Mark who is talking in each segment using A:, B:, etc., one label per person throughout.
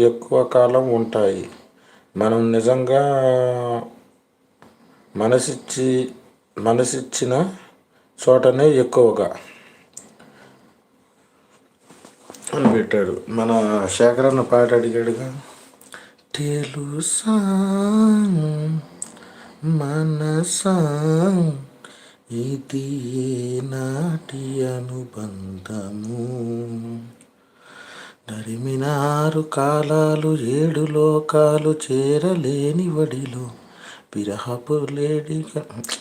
A: ఎక్కువ కాలం ఉంటాయి. మనం నిజంగా మనసిచ్చిన చోటనే ఎక్కువగా అని పెట్టాడు. మన శేఖరన్న పాట అడిగాడుగా, తెలుసా మనసా ఇది నాటి అనుబంధము, నరిమినారు కాలాలు 7 లోకాలు చేరలేని వడిలో,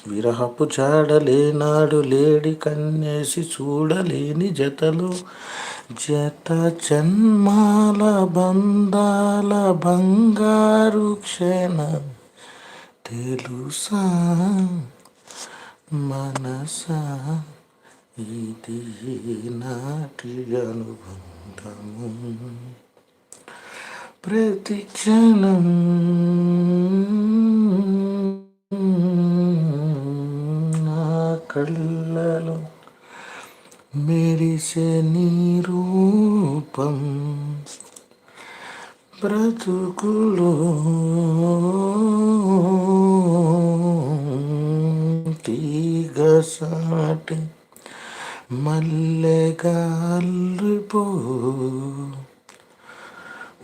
A: విరహపు జాడలేనాడు లేడి కన్నేసి చూడలేని జతలో, జత జన్మాల బంధాల బంగారు క్షణం, తెలుసా మనసా ఇది నాటి అనుబంధము, ప్రతి క్షణం నా కళ్ళలో మెరిసే నీ రూపం, బ్రతుకులో తీగసాటి మల్లెగా అల్లిపో,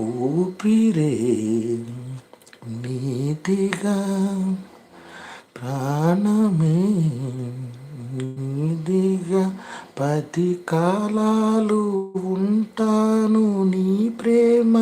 A: ఊపిరే నీతిగా ప్రాణమే నీదిగా, 10 కాలాలు ఉంటాను నీ ప్రేమ